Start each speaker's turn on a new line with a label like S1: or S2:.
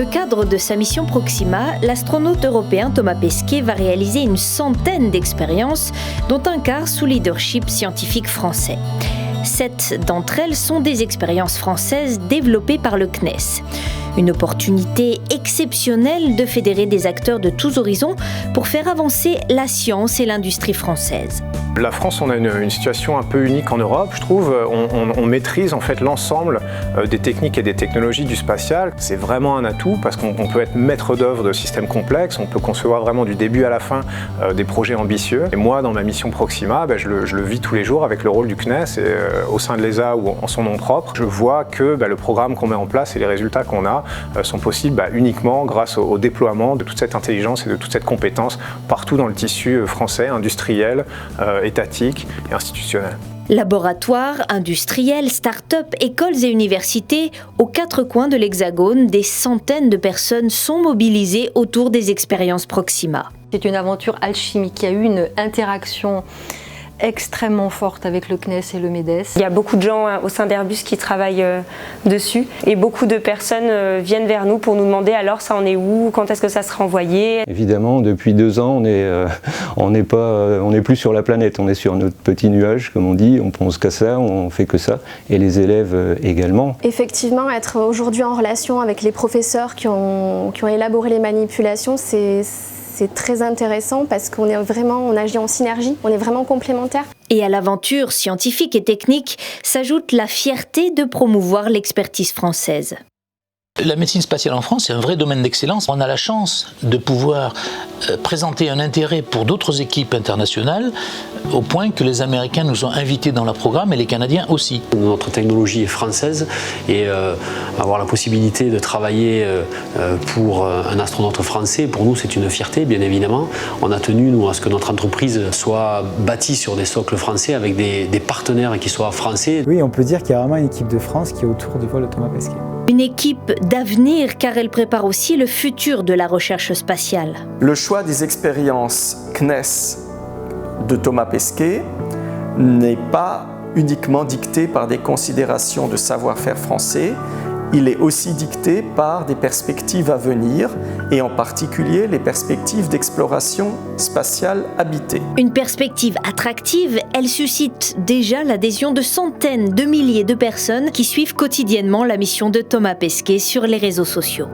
S1: le cadre de sa mission Proxima, l'astronaute européen Thomas Pesquet va réaliser une centaine d'expériences, dont un quart sous leadership scientifique français. 7 d'entre elles sont des expériences françaises développées par le CNES. Une opportunité exceptionnelle de fédérer des acteurs de tous horizons pour faire avancer la science et l'industrie française.
S2: La France, on a une situation un peu unique en Europe, je trouve. On maîtrise en fait l'ensemble des techniques et des technologies du spatial. C'est vraiment un atout parce qu'on peut être maître d'œuvre de systèmes complexes, on peut concevoir vraiment du début à la fin des projets ambitieux. Et moi, dans ma mission Proxima, je le vis tous les jours avec le rôle du CNES et au sein de l'ESA ou en son nom propre. Je vois que le programme qu'on met en place et les résultats qu'on a sont possibles uniquement grâce au déploiement de toute cette intelligence et de toute cette compétence partout dans le tissu français, industriel, étatique et institutionnel.
S1: Laboratoires, industriels, start-up, écoles et universités, aux 4 coins de l'Hexagone, des centaines de personnes sont mobilisées autour des expériences Proxima.
S3: C'est une aventure alchimique, il y a eu une interaction extrêmement forte avec le CNES et le MEDES.
S4: Il y a beaucoup de gens au sein d'Airbus qui travaillent dessus et beaucoup de personnes viennent vers nous pour nous demander alors ça en est où, quand est-ce que ça sera envoyé.
S5: Évidemment, depuis 2 ans, on n'est plus sur la planète, on est sur notre petit nuage, comme on dit, on pense qu'à ça, on fait que ça, et les élèves également.
S6: Effectivement, être aujourd'hui en relation avec les professeurs qui ont élaboré les manipulations, c'est très intéressant parce on agit en synergie, on est vraiment complémentaires.
S1: Et à l'aventure scientifique et technique s'ajoute la fierté de promouvoir l'expertise française.
S7: La médecine spatiale en France, c'est un vrai domaine d'excellence. On a la chance de pouvoir présenter un intérêt pour d'autres équipes internationales au point que les Américains nous ont invités dans leur programme et les Canadiens aussi.
S8: Notre technologie est française et avoir la possibilité de travailler pour un astronaute français, pour nous c'est une fierté bien évidemment. On a tenu nous à ce que notre entreprise soit bâtie sur des socles français avec des partenaires qui soient français.
S9: Oui, on peut dire qu'il y a vraiment une équipe de France qui est autour du vol de Thomas Pesquet.
S1: Une équipe d'avenir car elle prépare aussi le futur de la recherche spatiale.
S10: Le choix des expériences CNES de Thomas Pesquet n'est pas uniquement dicté par des considérations de savoir-faire français, il est aussi dicté par des perspectives à venir et en particulier les perspectives d'exploration spatiale habitée.
S1: Une perspective attractive, elle suscite déjà l'adhésion de centaines de milliers de personnes qui suivent quotidiennement la mission de Thomas Pesquet sur les réseaux sociaux.